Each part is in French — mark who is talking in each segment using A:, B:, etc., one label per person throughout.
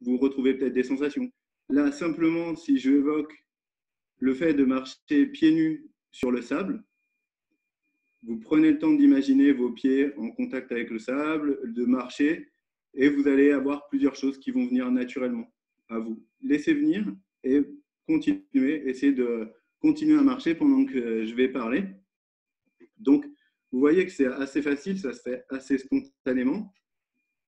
A: vous retrouvez peut-être des sensations. Là, simplement, si je évoque le fait de marcher pieds nus sur le sable, vous prenez le temps d'imaginer vos pieds en contact avec le sable, de marcher, et vous allez avoir plusieurs choses qui vont venir naturellement à vous. Laissez venir et continuez, essayez de continuer à marcher pendant que je vais parler. Donc, vous voyez que c'est assez facile, ça se fait assez spontanément.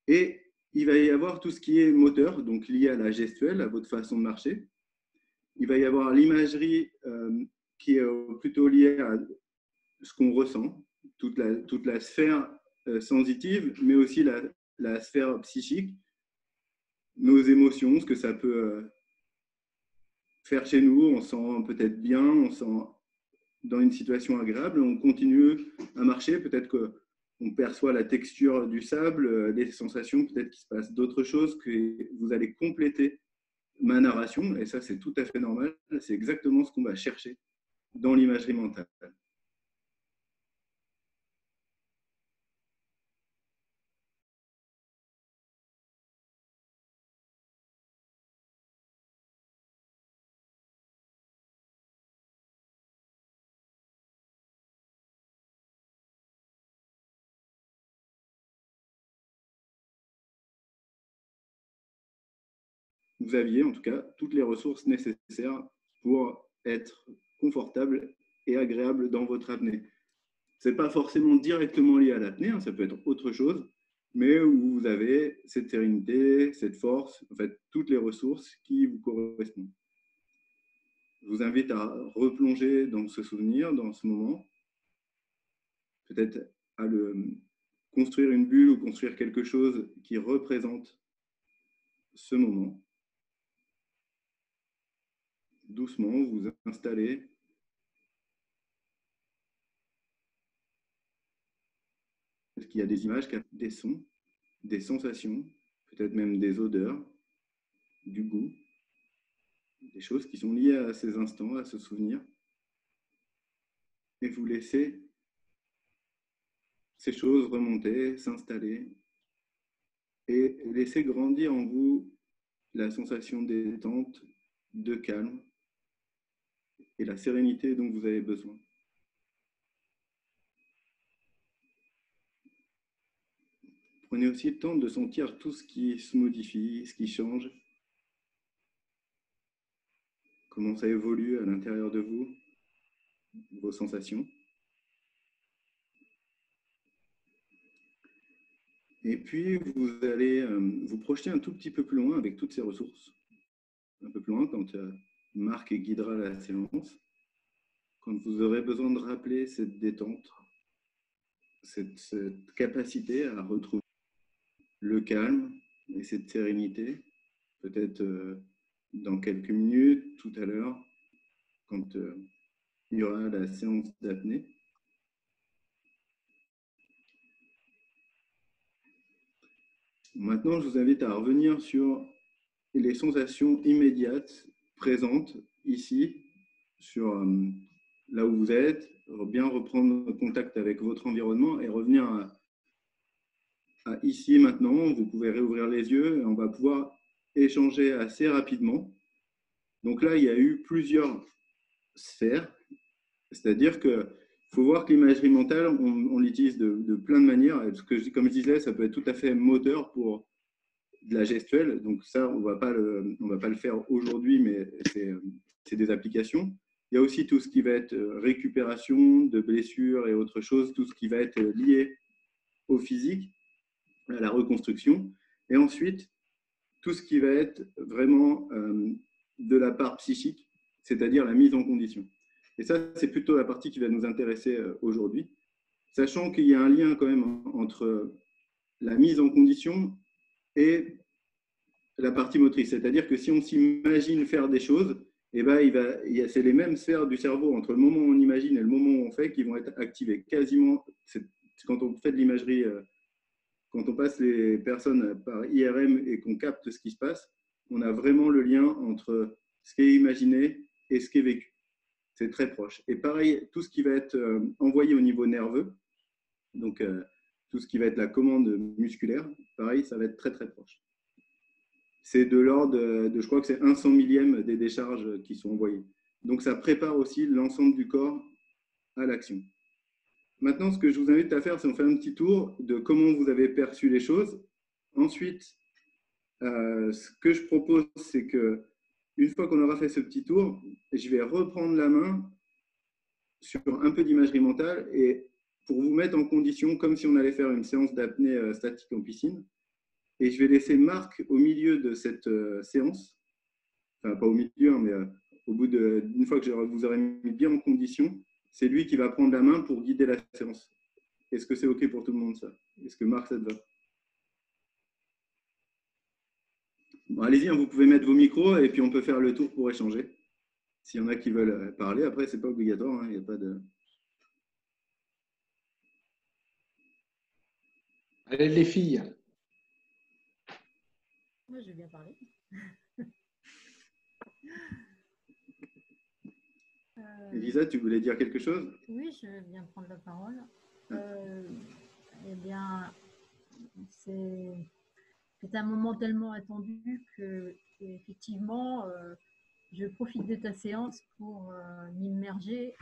A: Et il va y avoir tout ce qui est moteur, donc lié à la gestuelle, à votre façon de marcher. Il va y avoir l'imagerie qui est plutôt liée à ce qu'on ressent, toute la sphère sensitive, mais aussi la sphère psychique, nos émotions, ce que ça peut faire chez nous. On se sent peut-être bien, on se sent dans une situation agréable, on continue à marcher, peut-être qu'on perçoit la texture du sable, des sensations, peut-être qu'il se passe d'autres choses, que vous allez compléter ma narration, et ça c'est tout à fait normal, c'est exactement ce qu'on va chercher dans l'imagerie mentale. Vous aviez en tout cas toutes les ressources nécessaires pour être confortable et agréable dans votre apnée. Ce n'est pas forcément directement lié à l'apnée, hein, ça peut être autre chose, mais où vous avez cette sérénité, cette force, en fait, toutes les ressources qui vous correspondent. Je vous invite à replonger dans ce souvenir, dans ce moment, peut-être à construire une bulle ou construire quelque chose qui représente ce moment. Doucement, vous vous installez. Peut-être qu'il y a des images, des sons, des sensations, peut-être même des odeurs, du goût, des choses qui sont liées à ces instants, à ce souvenir. Et vous laissez ces choses remonter, s'installer et laisser grandir en vous la sensation de détente, de calme et la sérénité dont vous avez besoin. Prenez aussi le temps de sentir tout ce qui se modifie, ce qui change, comment ça évolue à l'intérieur de vous, vos sensations. Et puis, vous allez vous projeter un tout petit peu plus loin avec toutes ces ressources. Un peu plus loin quand Marc guidera la séance. Quand vous aurez besoin de rappeler cette détente, cette capacité à retrouver le calme et cette sérénité, peut-être dans quelques minutes, tout à l'heure, quand il y aura la séance d'apnée. Maintenant, je vous invite à revenir sur les sensations immédiates présentes ici, sur là où vous êtes, bien reprendre contact avec votre environnement et revenir à ici maintenant. Vous pouvez réouvrir les yeux et on va pouvoir échanger assez rapidement. Donc là, il y a eu plusieurs sphères, c'est-à-dire que faut voir que l'imagerie mentale, on l'utilise de plein de manières. Parce que, comme je disais, ça peut être tout à fait moteur pour de la gestuelle. Donc ça, on va pas le faire aujourd'hui, mais c'est des applications. Il y a aussi tout ce qui va être récupération de blessures et autres choses, tout ce qui va être lié au physique, à la reconstruction. Et ensuite, tout ce qui va être vraiment de la part psychique, c'est-à-dire la mise en condition. Et ça, c'est plutôt la partie qui va nous intéresser aujourd'hui, sachant qu'il y a un lien quand même entre la mise en condition et la partie motrice. C'est-à-dire que si on s'imagine faire des choses, eh ben, c'est les mêmes sphères du cerveau entre le moment où on imagine et le moment où on fait qui vont être activées quasiment. Quand on fait de l'imagerie, quand on passe les personnes par IRM et qu'on capte ce qui se passe, on a vraiment le lien entre ce qui est imaginé et ce qui est vécu. C'est très proche. Et pareil, tout ce qui va être envoyé au niveau nerveux, donc tout ce qui va être la commande musculaire, pareil, ça va être très très proche. c'est de l'ordre de, je crois que c'est 1/100 millième des décharges qui sont envoyées. Donc, ça prépare aussi l'ensemble du corps à l'action. Maintenant, ce que je vous invite à faire, c'est on fait un petit tour de comment vous avez perçu les choses. Ensuite, ce que je propose, c'est que une fois qu'on aura fait ce petit tour, je vais reprendre la main sur un peu d'imagerie mentale et pour vous mettre en condition, comme si on allait faire une séance d'apnée statique en piscine. Et je vais laisser Marc au milieu de cette séance. Enfin, pas au milieu, hein, mais au bout d'une fois que vous aurez mis bien en condition, c'est lui qui va prendre la main pour guider la séance. Est-ce que c'est OK pour tout le monde, ça? Est-ce que Marc, ça te va? Bon, allez-y, hein, vous pouvez mettre vos micros et puis on peut faire le tour pour échanger. S'il y en a qui veulent parler, après, ce n'est pas obligatoire. Il n'y a pas de…
B: Allez, les filles.
C: Moi, je vais bien parler.
A: Elisa, tu voulais dire quelque chose?
C: Oui, je vais bien prendre la parole. Eh bien, c'est un moment tellement attendu que, effectivement, je profite de ta séance pour m'immerger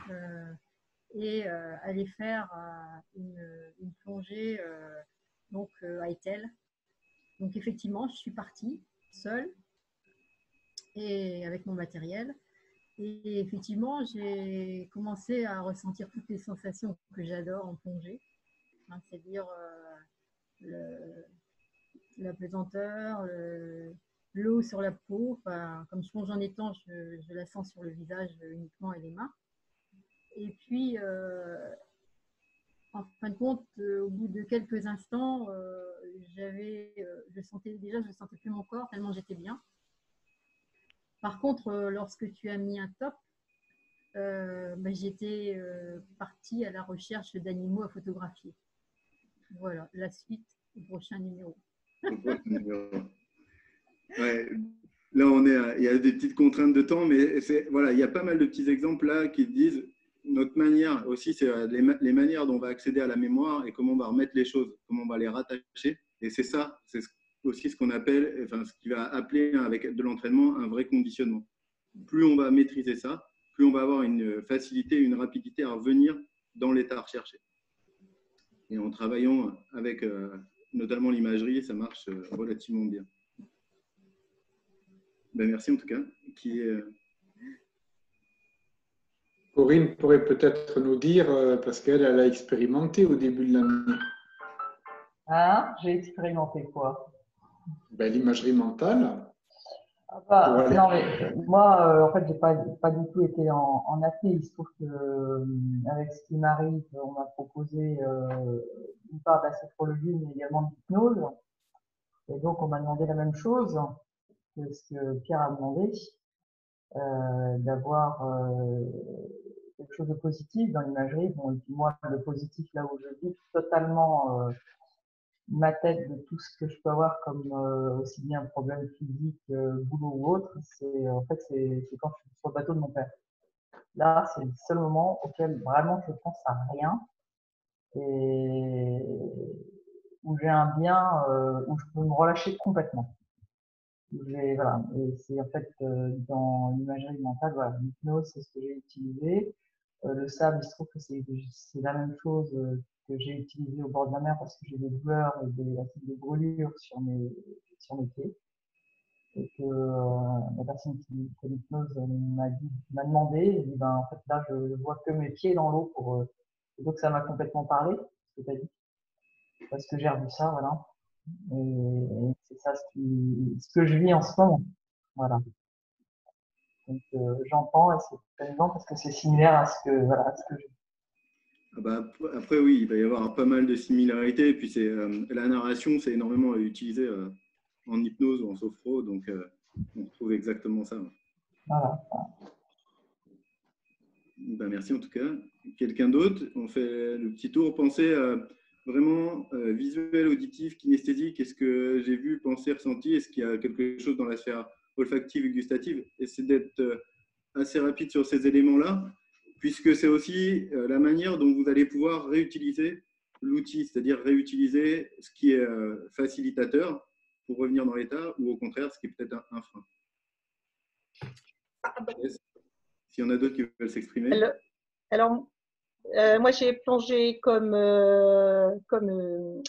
C: et aller faire une plongée donc, à Etel. Donc, effectivement, je suis partie seule et avec mon matériel. Et effectivement, j'ai commencé à ressentir toutes les sensations que j'adore en plongée, hein, c'est-à-dire la pesanteur, l'eau sur la peau. Enfin, comme je plonge en étang, je la sens sur le visage uniquement et les mains. Et puis, en fin de compte, au bout de quelques instants, je sentais plus mon corps tellement j'étais bien. Par contre, lorsque tu as mis un top, j'étais partie à la recherche d'animaux à photographier. Voilà, la suite au prochain numéro.
A: Ouais. Là, il y a des petites contraintes de temps, mais voilà, il y a pas mal de petits exemples là qui disent notre manière aussi, c'est les manières dont on va accéder à la mémoire et comment on va remettre les choses, comment on va les rattacher. Et c'est ça, c'est aussi ce qu'on appelle, enfin, ce qui va appeler avec de l'entraînement un vrai conditionnement. Plus on va maîtriser ça, plus on va avoir une facilité, une rapidité à revenir dans l'état recherché. Et en travaillant avec notamment l'imagerie, ça marche relativement bien. Ben, merci en tout cas.
B: Corinne pourrait peut-être nous dire, parce qu'elle a expérimenté au début de l'année.
D: Hein? J'ai expérimenté quoi?
B: Ben, l'imagerie mentale.
D: Ah bah, non, mais moi, en fait, j'ai pas du tout été en apnée. Il se trouve que, avec ce qui m'arrive, on m'a proposé une part de la sophrologie, mais également de l'hypnose. Et donc, on m'a demandé la même chose que ce que Pierre a demandé, d'avoir quelque chose de positif dans l'imagerie. Bon, et puis moi, le positif, là où je vis totalement ma tête de tout ce que je peux avoir comme aussi bien un problème physique, boulot ou autre, c'est en fait c'est quand je suis sur le bateau de mon père. Là, c'est le seul moment auquel vraiment je pense à rien et où j'ai un bien, où je peux me relâcher complètement. Voilà. Et c'est en fait dans l'imagerie mentale, voilà, l'hypnose, c'est ce que j'ai utilisé. Le sable, il se trouve que c'est la même chose que j'ai utilisé au bord de la mer parce que j'ai des douleurs et des brûlures sur mes pieds. Et que la personne qui fait l'hypnose m'a demandé, et dit, ben, en fait, là, je vois que mes pieds dans l'eau et donc ça m'a complètement parlé, ce que tu as dit. Parce que j'ai revu ça, voilà. Et c'est ça ce que je vis en ce moment. Voilà. Donc, j'entends et c'est amusant parce que c'est similaire à ce que je vis.
A: Ah bah, après, oui, il va y avoir pas mal de similarités. Et puis, la narration, c'est énormément utilisé en hypnose ou en sophro. Donc, on retrouve exactement ça.
D: Voilà.
A: Bah, merci en tout cas. Quelqu'un d'autre? On fait le petit tour. Pensez vraiment visuel, auditif, kinesthésique. Est-ce que j'ai vu, pensé, ressenti? Est-ce qu'il y a quelque chose dans la sphère olfactive et gustative? Essayez d'être assez rapide sur ces éléments-là, puisque c'est aussi la manière dont vous allez pouvoir réutiliser l'outil, c'est-à-dire réutiliser ce qui est facilitateur pour revenir dans l'état ou au contraire, ce qui est peut-être un frein? S'il y en a d'autres qui veulent s'exprimer.
E: Alors moi, j'ai plongé comme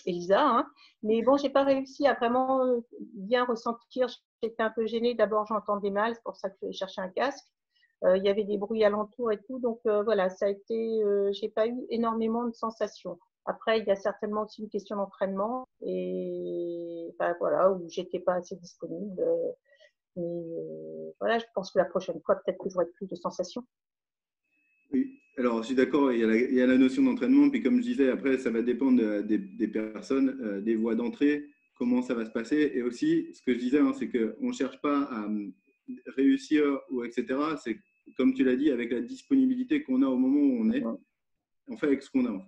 E: Elisa, hein. Mais bon, j'ai pas réussi à vraiment bien ressentir. J'étais un peu gênée. D'abord, j'entendais mal, c'est pour ça que j'ai cherché un casque. Il y avait des bruits alentours et tout, donc voilà, ça a été. J'ai pas eu énormément de sensations. Après, il y a certainement aussi une question d'entraînement et ben, voilà, où j'étais pas assez disponible. Mais voilà, je pense que la prochaine fois, peut-être que j'aurai plus de sensations.
A: Oui, alors je suis d'accord, il y a la notion d'entraînement, puis comme je disais, après, ça va dépendre des personnes, des voies d'entrée, comment ça va se passer. Et aussi, ce que je disais, hein, c'est qu'on ne cherche pas à réussir, ou etc. C'est comme tu l'as dit, avec la disponibilité qu'on a au moment où on est, on fait avec ce qu'on a. En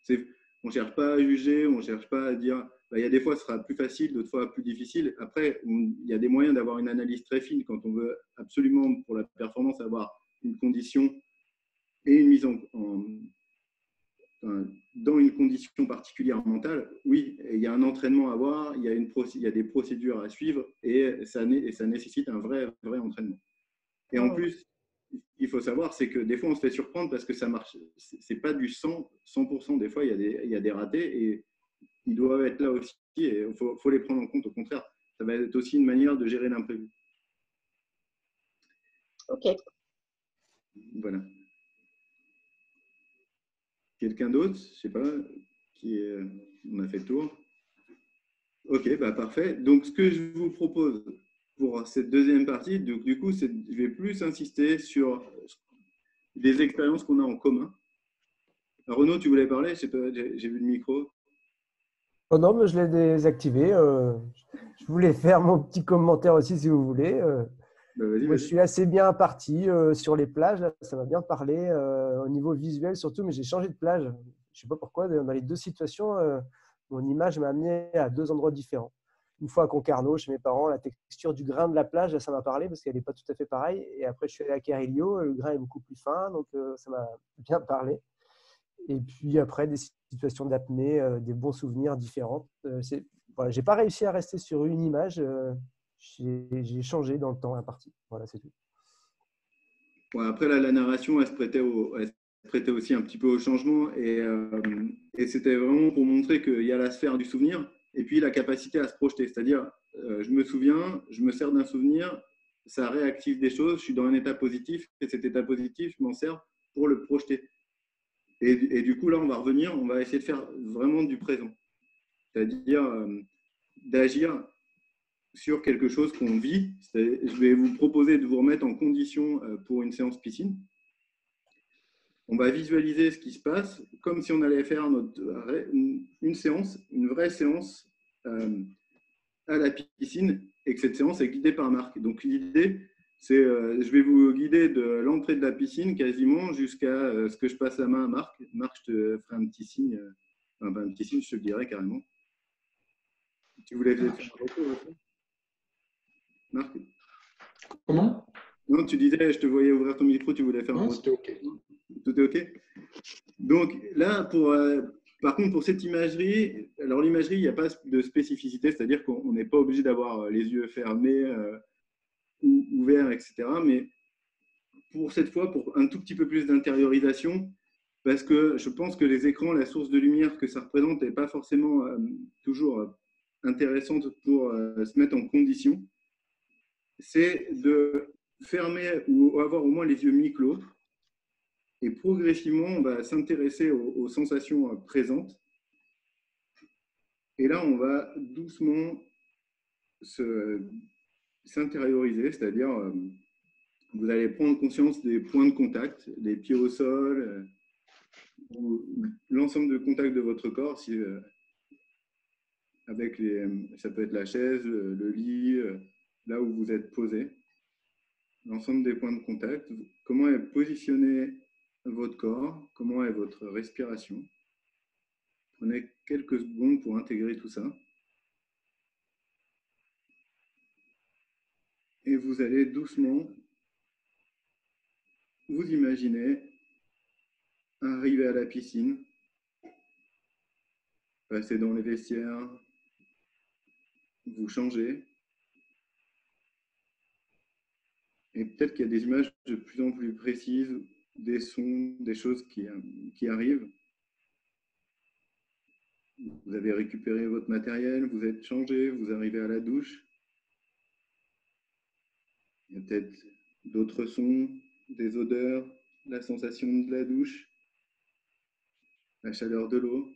A: fait. On ne cherche pas à juger, on ne cherche pas à dire, bah, il y a des fois, ce sera plus facile, d'autres fois plus difficile. Après, il y a des moyens d'avoir une analyse très fine quand on veut absolument, pour la performance, avoir une condition et une mise dans une condition particulière mentale. Oui, il y a un entraînement à avoir, il y a des procédures à suivre et ça nécessite un vrai entraînement. Et en plus, il faut savoir, c'est que des fois, on se fait surprendre parce que ça marche. C'est pas du 100%. Des fois, il y a des ratés et ils doivent être là aussi et il faut les prendre en compte. Au contraire, ça va être aussi une manière de gérer l'imprévu.
E: Ok.
A: Voilà. Quelqu'un d'autre? Je ne sais pas. On a fait le tour. Ok, bah parfait. Donc, ce que je vous propose pour cette deuxième partie, du coup, je vais plus insister sur des expériences qu'on a en commun. Alors, Renaud, tu voulais parler? Je sais pas, j'ai vu le micro.
F: Oh non, mais je l'ai désactivé. Je voulais faire mon petit commentaire aussi, si vous voulez.
A: Bah, vas-y,
F: Moi,
A: vas-y.
F: je suis assez bien parti sur les plages. Là, ça m'a bien parlé au niveau visuel surtout, mais j'ai changé de plage. Je ne sais pas pourquoi. Dans les deux situations, mon image m'a amené à deux endroits différents. Une fois à Concarneau, chez mes parents, la texture du grain de la plage, là, ça m'a parlé parce qu'elle n'est pas tout à fait pareille. Et après, je suis allé à Carillo, le grain est beaucoup plus fin, donc ça m'a bien parlé. Et puis après, des situations d'apnée, des bons souvenirs différents. Voilà, je n'ai pas réussi à rester sur une image. J'ai changé dans le temps imparti. Voilà, c'est tout.
A: Bon, après, là, la narration, elle se prêtait aussi un petit peu au changement. Et c'était vraiment pour montrer qu'il y a la sphère du souvenir et puis la capacité à se projeter. C'est-à-dire, je me souviens, je me sers d'un souvenir, ça réactive des choses, je suis dans un état positif et cet état positif, je m'en sers pour le projeter. Et du coup, là, on va revenir, on va essayer de faire vraiment du présent. C'est-à-dire d'agir sur quelque chose qu'on vit. Je vais vous proposer de vous remettre en condition pour une séance piscine. On va visualiser ce qui se passe comme si on allait faire une séance, une vraie séance à la piscine et que cette séance est guidée par Marc. Donc l'idée, c'est je vais vous guider de l'entrée de la piscine quasiment jusqu'à ce que je passe la main à Marc. Marc, je te ferai un petit signe, un petit signe, je te le dirai carrément. Tu voulais faire un retour aussi, Marc?
B: Comment?
A: Non, tu disais, je te voyais ouvrir ton micro, tu voulais faire un
B: Non,
A: retour.
B: c'était OK.
A: Tout est OK? Donc là, par contre, pour cette imagerie, alors l'imagerie, il n'y a pas de spécificité, c'est-à-dire qu'on n'est pas obligé d'avoir les yeux fermés ou ouverts, etc. Mais pour cette fois, pour un tout petit peu plus d'intériorisation, parce que je pense que les écrans, la source de lumière que ça représente n'est pas forcément toujours intéressante pour se mettre en condition, c'est de fermer ou avoir au moins les yeux mi-clos. Et progressivement, on va s'intéresser aux sensations présentes. Et là, on va doucement s'intérioriser, c'est-à-dire vous allez prendre conscience des points de contact, des pieds au sol, l'ensemble de contacts de votre corps, ça peut être la chaise, le lit, là où vous êtes posé, l'ensemble des points de contact, comment est positionné votre corps, comment est votre respiration. Prenez quelques secondes pour intégrer tout ça. Et vous allez doucement vous imaginer arriver à la piscine, passer dans les vestiaires, vous changez. Et peut-être qu'il y a des images de plus en plus précises, des sons, des choses qui arrivent. Vous avez récupéré votre matériel, vous êtes changé, vous arrivez à la douche. Il y a peut-être d'autres sons, des odeurs, la sensation de la douche, la chaleur de l'eau.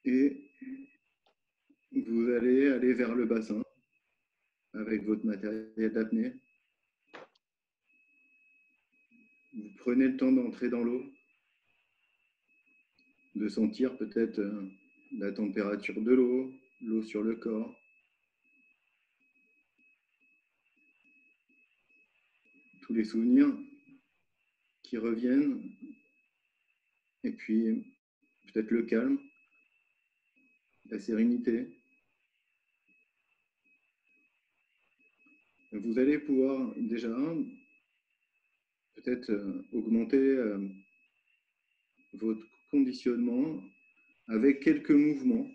A: Et vous allez aller vers le bassin avec votre matériel d'apnée. Vous prenez le temps d'entrer dans l'eau, de sentir peut-être la température de l'eau, l'eau sur le corps. Tous les souvenirs qui reviennent. Et puis peut-être le calme, la sérénité. Vous allez pouvoir déjà peut-être augmenter votre conditionnement avec quelques mouvements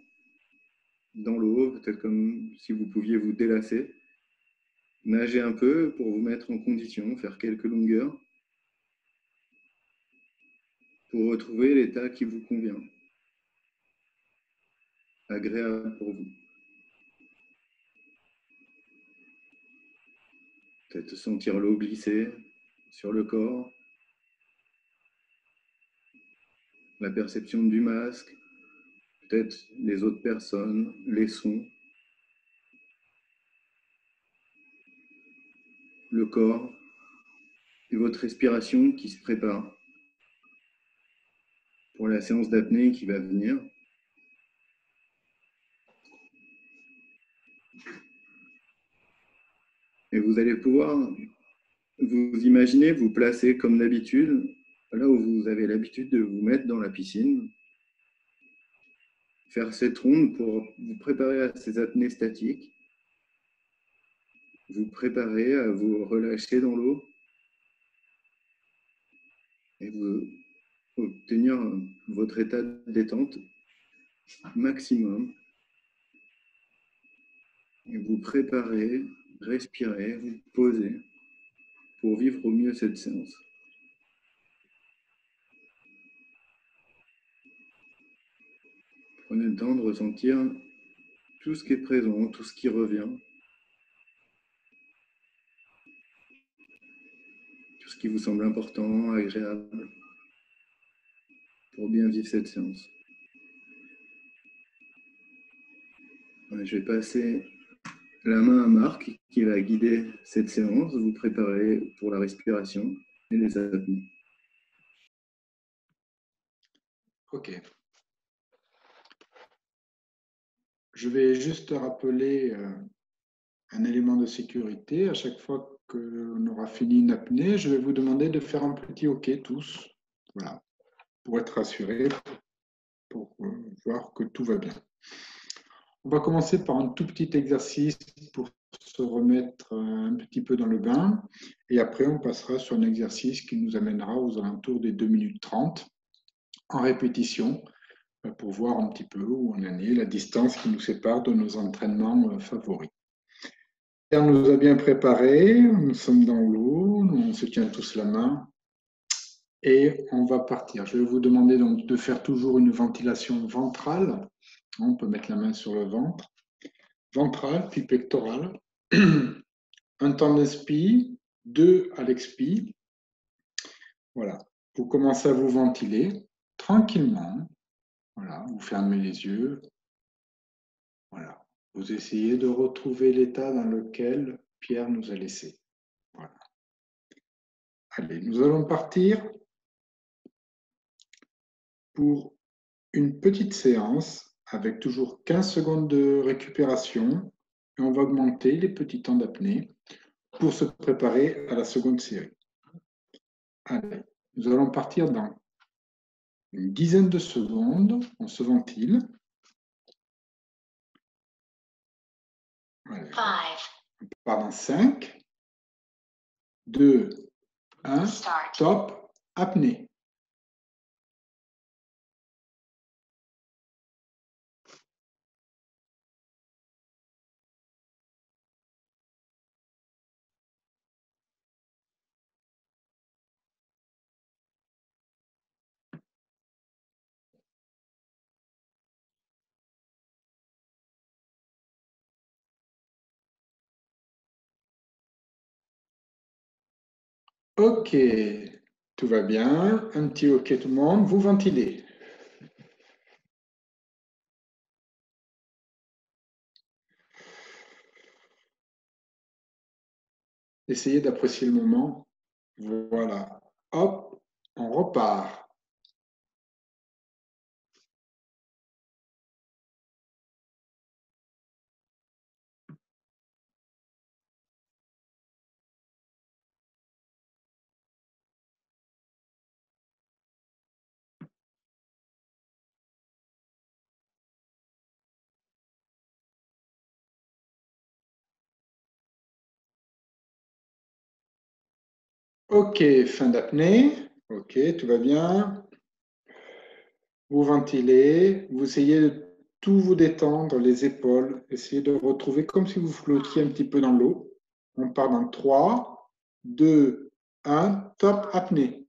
A: dans l'eau, peut-être comme si vous pouviez vous délasser, nager un peu pour vous mettre en condition, faire quelques longueurs pour retrouver l'état qui vous convient, agréable pour vous. Peut-être sentir l'eau glisser sur le corps, la perception du masque, peut-être les autres personnes, les sons, le corps et votre respiration qui se prépare pour la séance d'apnée qui va venir. Et vous allez pouvoir vous imaginer, vous placer comme d'habitude, là où vous avez l'habitude de vous mettre dans la piscine, faire cette ronde pour vous préparer à ces apnées statiques, vous préparer à vous relâcher dans l'eau et vous obtenir votre état de détente maximum. Et vous préparer, respirer, vous poser pour vivre au mieux cette séance. Prenez le temps de ressentir tout ce qui est présent, tout ce qui revient, tout ce qui vous semble important, agréable, pour bien vivre cette séance. Je vais passer la main à Marc qui va guider cette séance, vous préparer pour la respiration et les apnées.
B: Ok. Je vais juste rappeler un élément de sécurité. À chaque fois qu'on aura fini une apnée, je vais vous demander de faire un petit OK tous, voilà, pour être rassuré, pour voir que tout va bien. On va commencer par un tout petit exercice pour se remettre un petit peu dans le bain. Et après, on passera sur un exercice qui nous amènera aux alentours des 2 minutes 30 en répétition pour voir un petit peu où on en est, la distance qui nous sépare de nos entraînements favoris. Pierre nous a bien préparé, nous sommes dans l'eau, on se tient tous la main et on va partir. Je vais vous demander donc de faire toujours une ventilation ventrale. On peut mettre la main sur le ventre. Ventrale, puis pectorale. Un temps d'inspire, 2 à l'expire. Voilà. Vous commencez à vous ventiler tranquillement. Voilà. Vous fermez les yeux. Voilà. Vous essayez de retrouver l'état dans lequel Pierre nous a laissé. Voilà. Allez, nous allons partir pour une petite séance avec toujours 15 secondes de récupération et on va augmenter les petits temps d'apnée pour se préparer à la seconde série. Allez, nous allons partir dans une dizaine de secondes. On se ventile. Allez. On part dans 5, 2, 1, top, apnée. Ok, tout va bien. Un petit ok tout le monde. Vous ventilez. Essayez d'apprécier le moment. Voilà. Hop, on repart. Ok, fin d'apnée. Ok, tout va bien. Vous ventilez. Vous essayez de tout vous détendre, les épaules. Essayez de retrouver comme si vous flottiez un petit peu dans l'eau. On part dans 3, 2, 1. Top, apnée.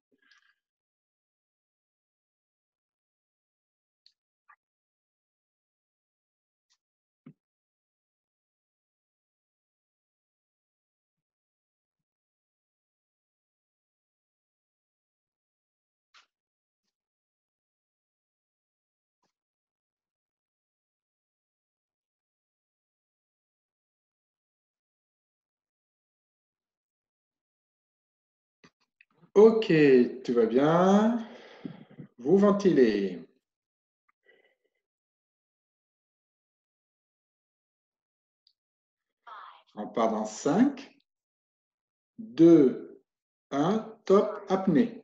B: Ok, tout va bien. Vous ventilez. On part dans 5, 2, 1. Top, apnée.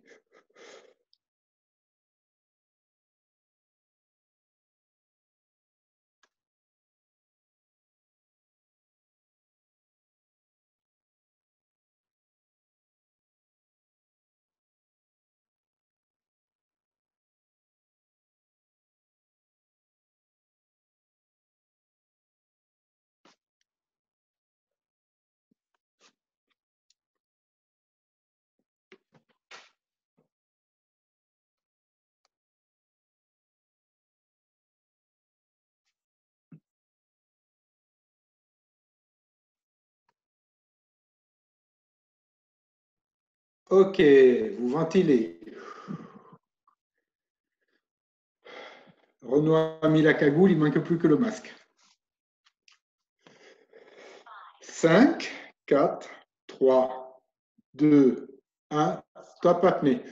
B: Ok, vous ventilez. Renoir a mis la cagoule, il ne manque plus que le masque. 5, 4, 3, 2, 1. Stop apnée.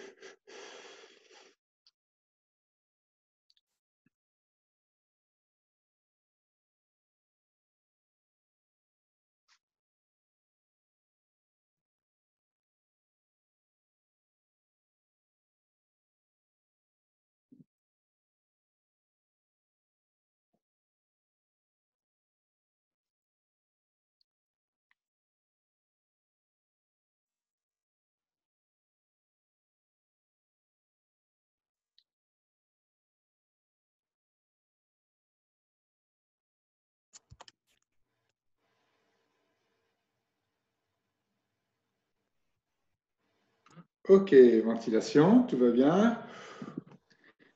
B: Ok, ventilation, tout va bien.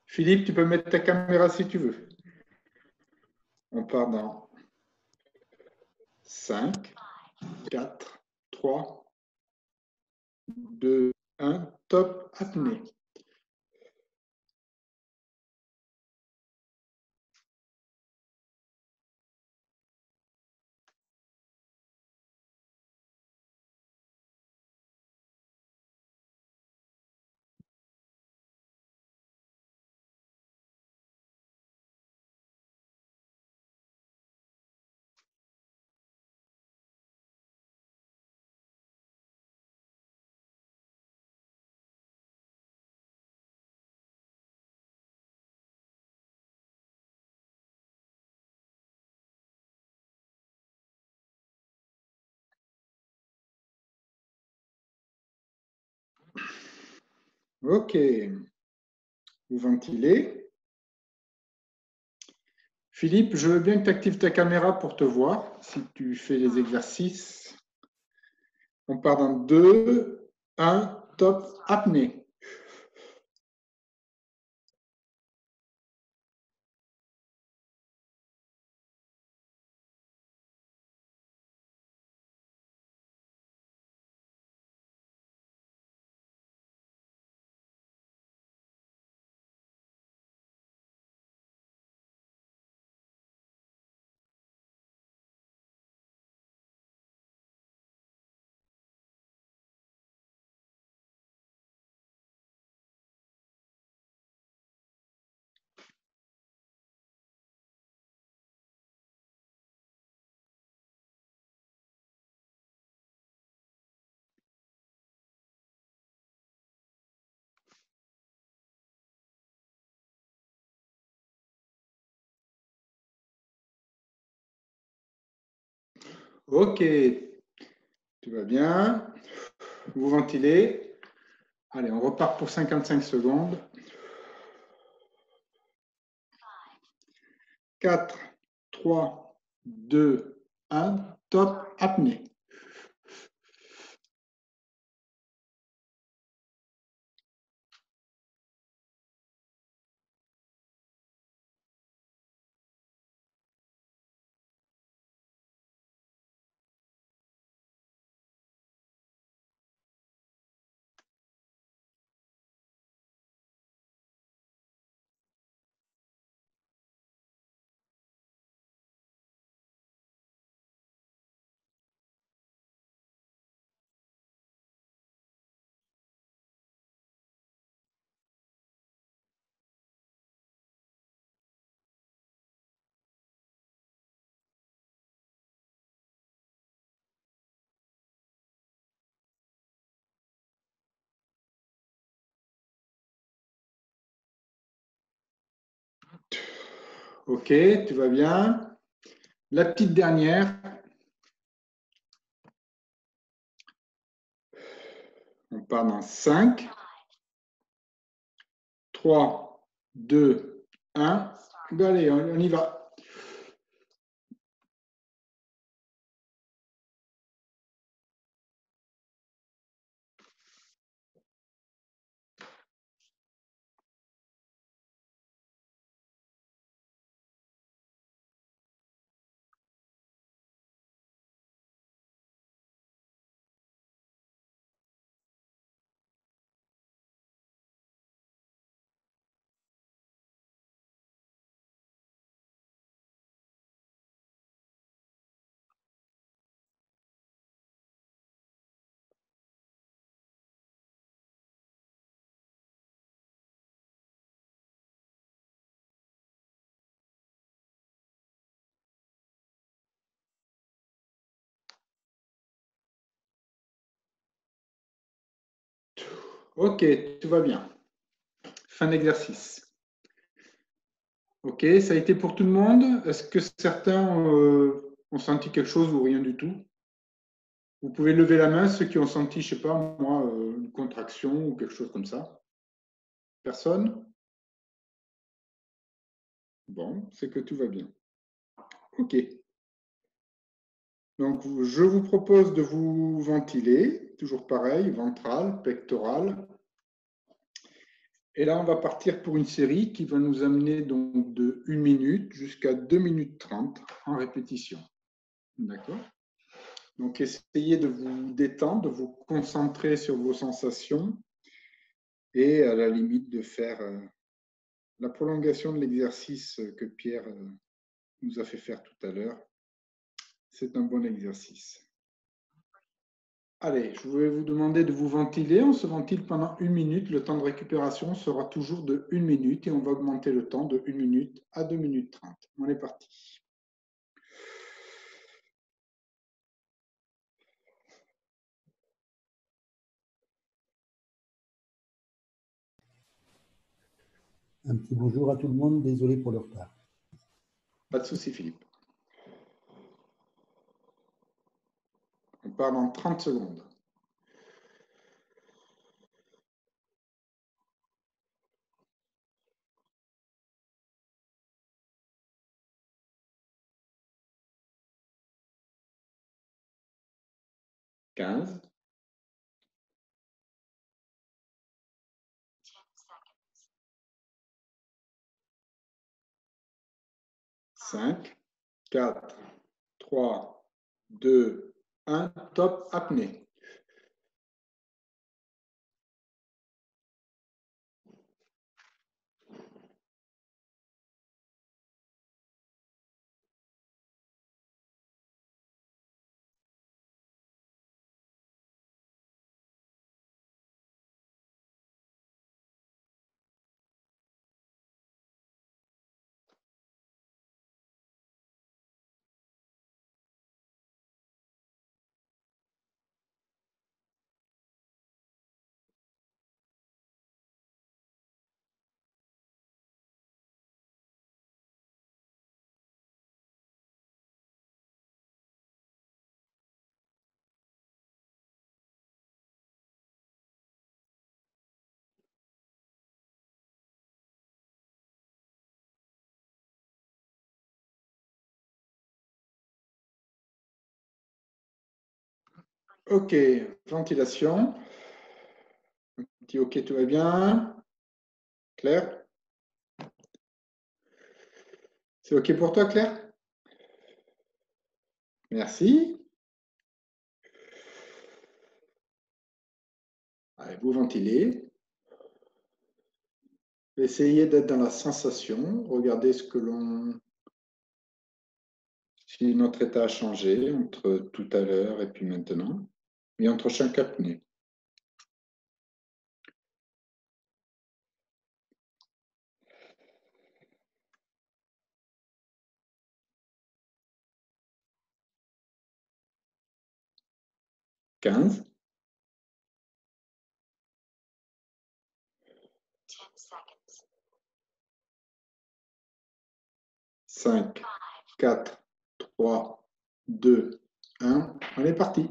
B: Philippe, tu peux mettre ta caméra si tu veux. On part dans 5, 4, 3, 2, 1. Top apnée. Ok, vous ventilez. Philippe, je veux bien que tu actives ta caméra pour te voir si tu fais les exercices. On part dans 2, 1. Top apnée. Ok, tout va bien. Vous ventilez. Allez, on repart pour 55 secondes. 4, 3, 2, 1. Top, apnée. Ok, tout va bien. La petite dernière. On part dans 5, 3, 2, 1. Allez, on y va. Ok, tout va bien. Fin d'exercice. Ok, ça a été pour tout le monde. Est-ce que certains ont senti quelque chose ou rien du tout? Vous pouvez lever la main, ceux qui ont senti, je ne sais pas, moi, une contraction ou quelque chose comme ça. Personne? Bon, c'est que tout va bien. Ok. Donc, je vous propose de vous ventiler, toujours pareil, ventral, pectoral. Et là, on va partir pour une série qui va nous amener donc de 1 minute jusqu'à 2 minutes 30 en répétition. D'accord? Donc, essayez de vous détendre, de vous concentrer sur vos sensations et à la limite de faire la prolongation de l'exercice que Pierre nous a fait faire tout à l'heure. C'est un bon exercice. Allez, je vais vous demander de vous ventiler. On se ventile pendant 1 minute. Le temps de récupération sera toujours de 1 minute et on va augmenter le temps de 1 minute à 2 minutes 30. On est parti.
G: Un petit bonjour à tout le monde, désolé pour le retard.
B: Pas de souci, Philippe. On part dans 30 secondes. « 15 » 5, 4, 3, 2, 1, top, apnée. Ok, ventilation. Un petit ok, tout va bien. Claire? C'est ok pour toi, Claire? Merci. Allez, vous ventilez. Essayez d'être dans la sensation. Regardez ce que l'on... Si notre état a changé entre tout à l'heure et puis maintenant, et entre chaque apnée. « 15. 5, 4, 3, 2, 1. On est parti.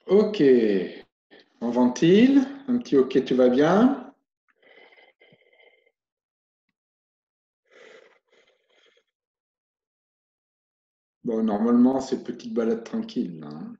B: Ok, on ventile. Un petit ok, tout va bien. Bon, normalement, c'est petite balade tranquille, là, hein.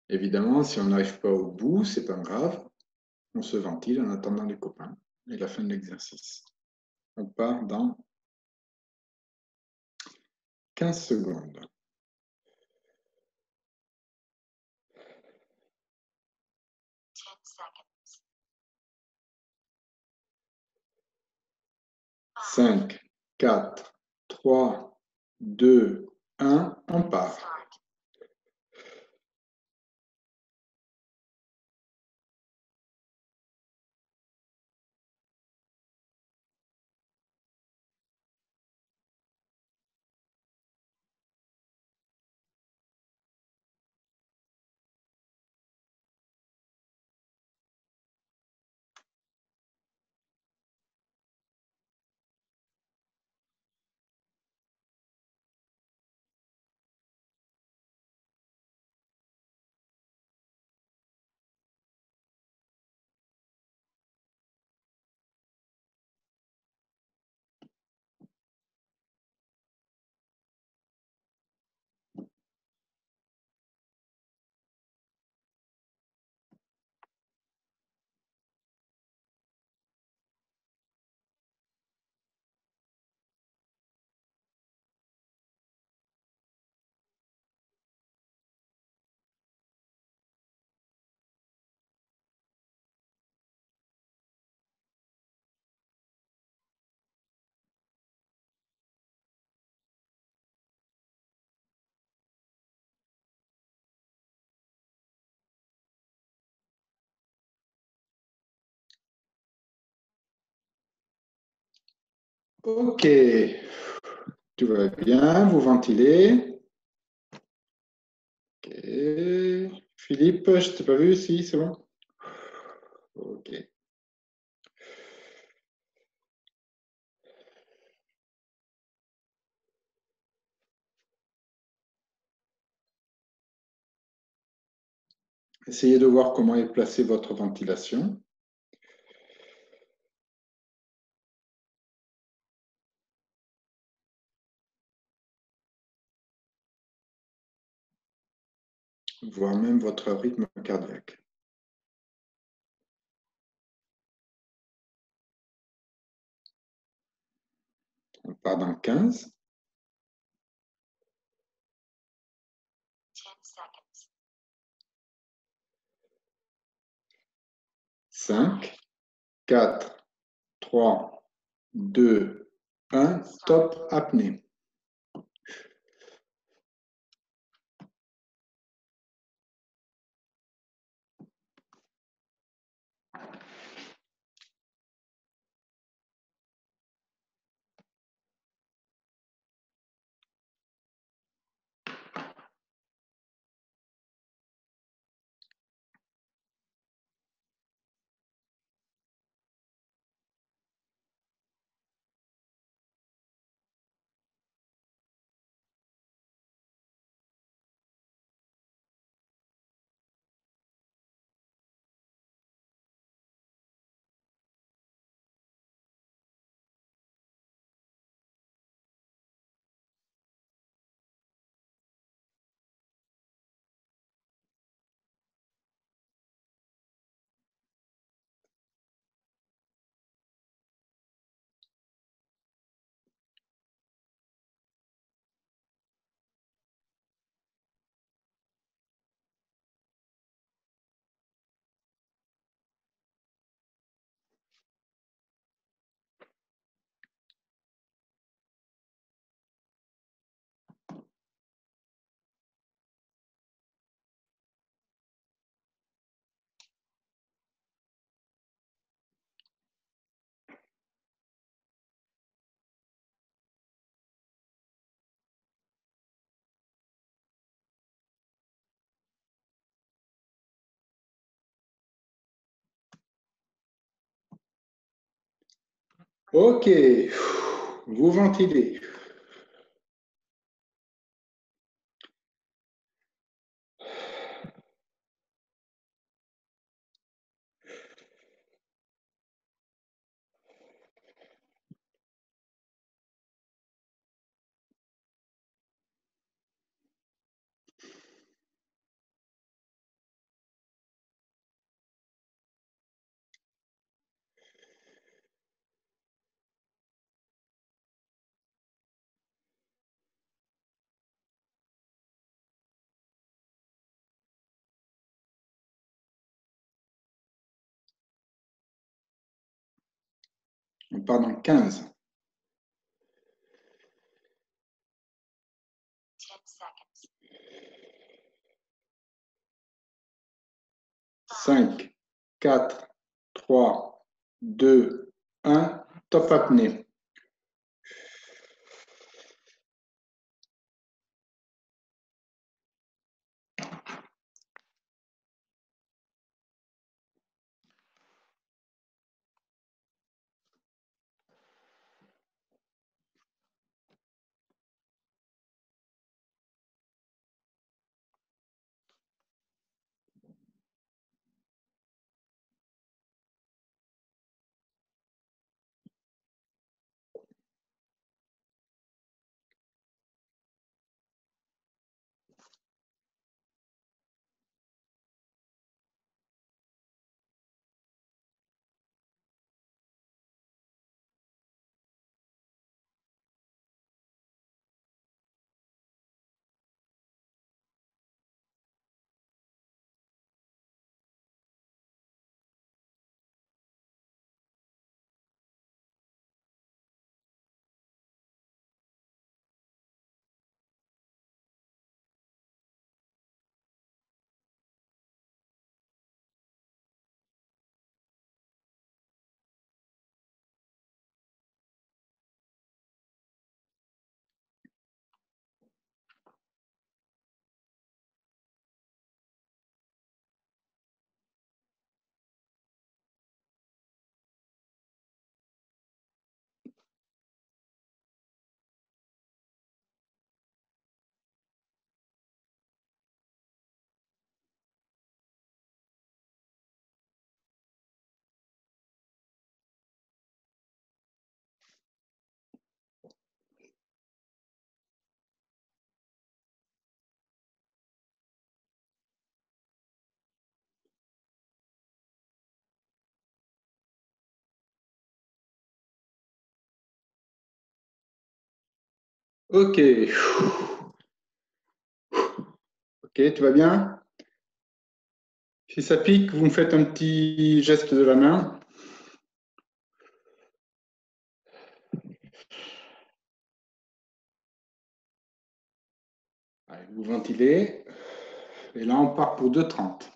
B: Évidemment, si on n'arrive pas au bout, c'est pas grave. On se ventile en attendant les copains et la fin de l'exercice. On part dans 15 secondes. Cinq, 4, 3, 2, 1, on part. Ok, tout va bien, vous ventilez. Ok, Philippe, je t'ai pas vu, si, c'est bon? Ok. Essayez de voir comment est placée votre ventilation. Voire même votre rythme cardiaque. On part dans 15. 5, 4, 3, 2, 1, top apnée. Ok, vous ventilez. On part dans 15. 5, 4, 3, 2, 1, top apnée. Ok. Ok, tu vas bien? Si ça pique, vous me faites un petit geste de la main. Allez, vous ventilez. Et là, on part pour 2,30.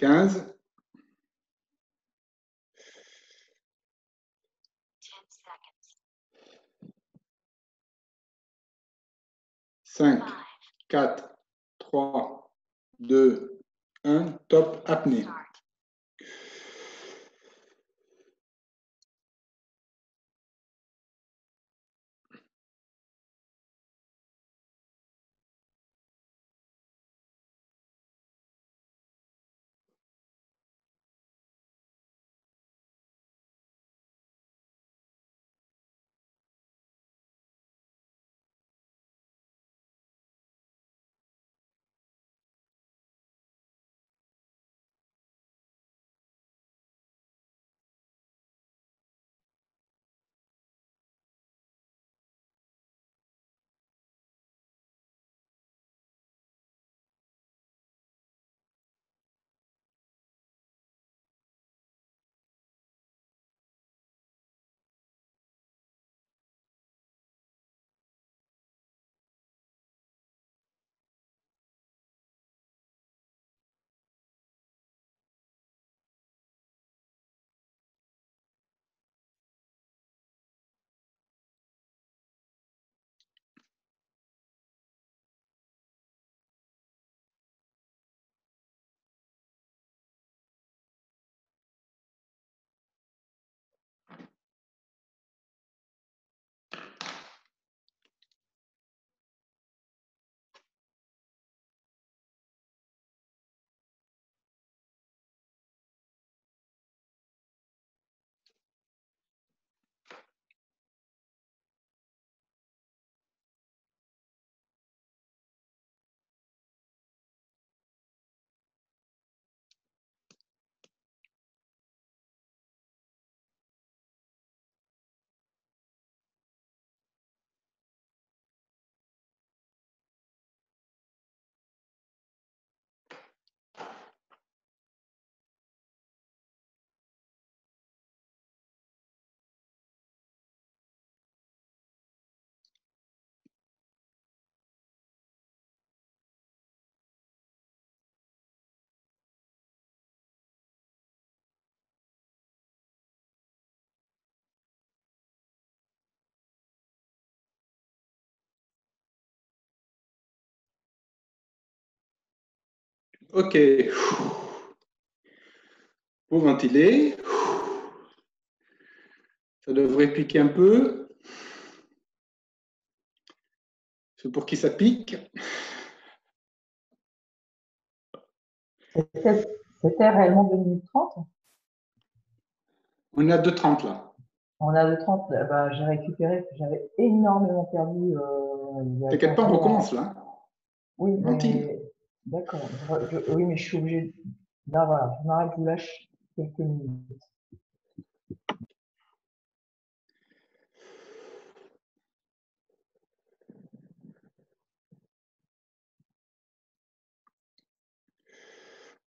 B: Quinze. 5, 4, 3, 2, 1, top, apnée. Ok. Vous ventilez. Ça devrait piquer un peu. C'est pour qui ça pique.
D: C'était réellement 2 minutes 30.
B: On est à 2,30 là.
D: On a 2,30. Bah, j'ai récupéré, j'avais énormément perdu.
B: T'inquiète pas, on recommence là.
D: Oui,
B: Ventile.
D: mais d'accord. Oui, mais je suis obligée. Là, voilà, je m'arrête, je vous lâche quelques minutes.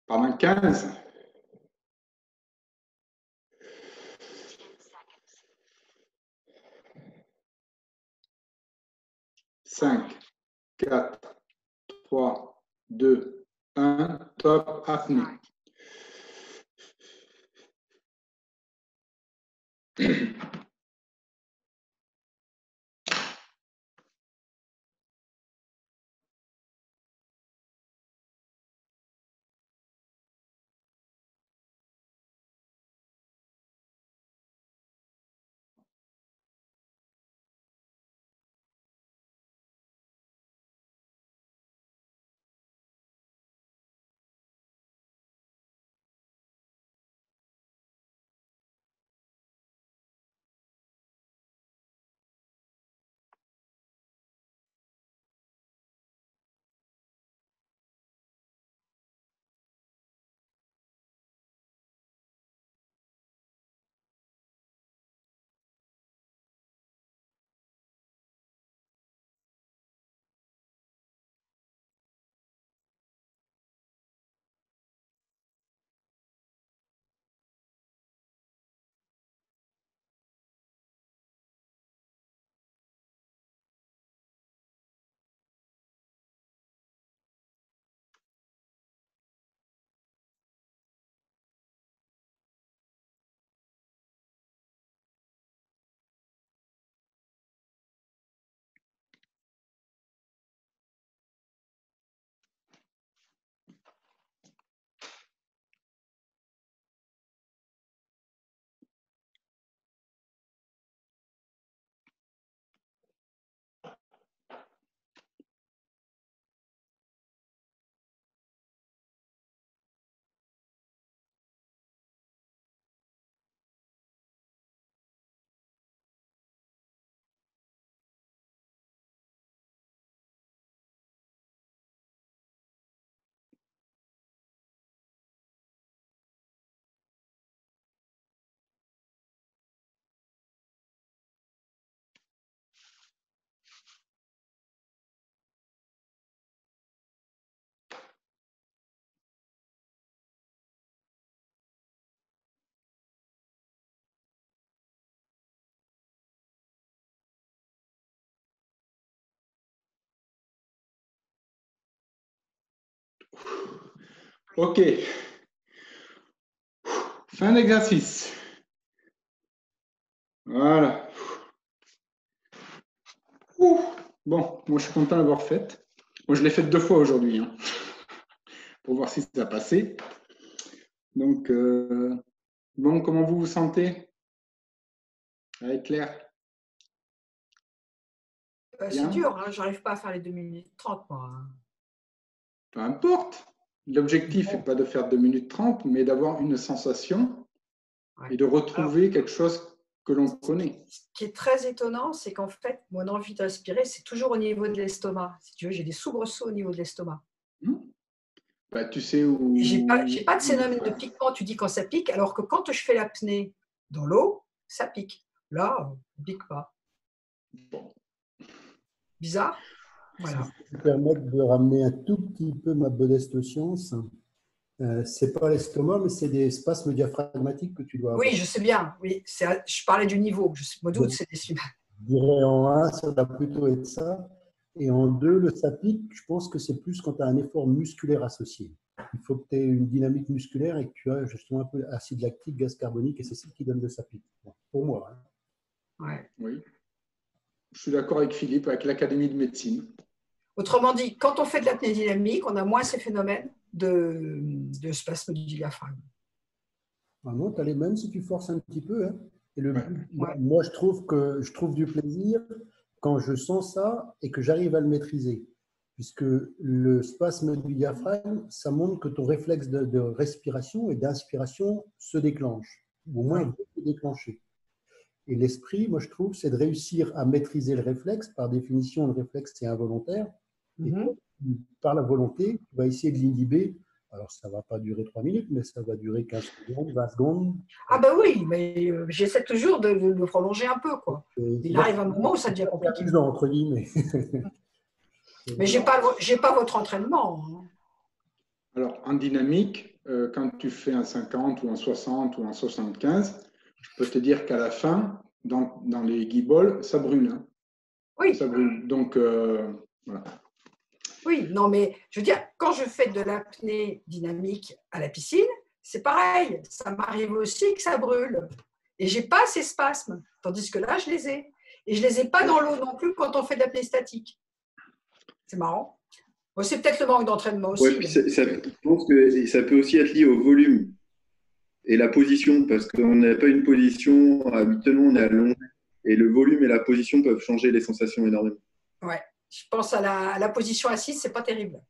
B: Pendant 15. 5, 4, 3, 2, 1, top, apnée. Ok. Fin d'exercice. Voilà. Bon, moi je suis content d'avoir fait. Moi je l'ai fait 2 fois aujourd'hui, hein, pour voir si ça passait. Donc, bon, comment vous vous sentez avec Claire?
H: C'est dur, hein, j'arrive pas à faire les 2 minutes 30, moi.
B: Peu importe. L'objectif n'est pas de faire 2 minutes 30, mais d'avoir une sensation et de retrouver quelque chose que l'on connaît.
H: Ce qui est très étonnant, c'est qu'en fait, mon envie de respirer, c'est toujours au niveau de l'estomac. Si tu veux, j'ai des soubresauts au niveau de l'estomac.
B: Bah, tu sais où…
H: J'ai pas de phénomène de piquement, tu dis quand ça pique, alors que quand je fais l'apnée dans l'eau, ça pique. Là, ça pique pas.
B: Bon.
H: Bizarre. Voilà.
G: Si je peux me permettre de ramener un tout petit peu ma modeste science, c'est pas l'estomac, mais c'est des spasmes diaphragmatiques que tu dois avoir.
H: Oui, je sais bien. Oui, je parlais du niveau. Je me doute, c'est des…
G: Je dirais en 1, ça doit plutôt être ça. Et en 2, le sapique, je pense que c'est plus quand tu as un effort musculaire associé. Il faut que tu aies une dynamique musculaire et que tu as justement un peu acide lactique, gaz carbonique, et c'est ça qui donne le sapique. Bon, pour moi. Hein.
H: Ouais.
B: Oui. Je suis d'accord avec Philippe, avec l'Académie de médecine.
H: Autrement dit, quand on fait de l'apnée dynamique, on a moins ces phénomènes de spasme du diaphragme.
G: Ah non, tu as les mêmes si tu forces un petit peu. Hein. Et
H: Ouais.
G: Moi, je trouve du plaisir quand je sens ça et que j'arrive à le maîtriser. Puisque le spasme du diaphragme, ça montre que ton réflexe de respiration et d'inspiration se déclenche, ou au moins veut se déclencher. Et l'esprit, moi je trouve, c'est de réussir à maîtriser le réflexe. Par définition, le réflexe, c'est involontaire. Et par la volonté, tu vas essayer de l'inhiber. Alors, ça ne va pas durer 3 minutes, mais ça va durer 15 secondes, 20 secondes.
H: Ah ben oui, mais j'essaie toujours de le prolonger un peu, quoi. Il arrive un moment où ça devient compliqué.
G: Entre guillemets.
H: Mais je n'ai pas votre entraînement.
B: Alors, en dynamique, quand tu fais un 50 ou un 60 ou un 75, je peux te dire qu'à la fin, dans les guibolles, ça brûle. Hein.
H: Oui.
B: Ça brûle. Donc, voilà.
H: Oui, non, mais je veux dire, quand je fais de l'apnée dynamique à la piscine, c'est pareil. Ça m'arrive aussi que ça brûle. Et je n'ai pas ces spasmes. Tandis que là, je les ai. Et je ne les ai pas dans l'eau non plus quand on fait de l'apnée statique. C'est marrant. Bon, c'est peut-être le manque d'entraînement aussi.
A: Ouais, puis je pense que ça peut aussi être lié au volume et la position, parce qu'on n'a pas une position, habituellement on est allongé, et le volume et la position peuvent changer les sensations énormément.
H: Ouais, je pense à la position assise, c'est pas terrible.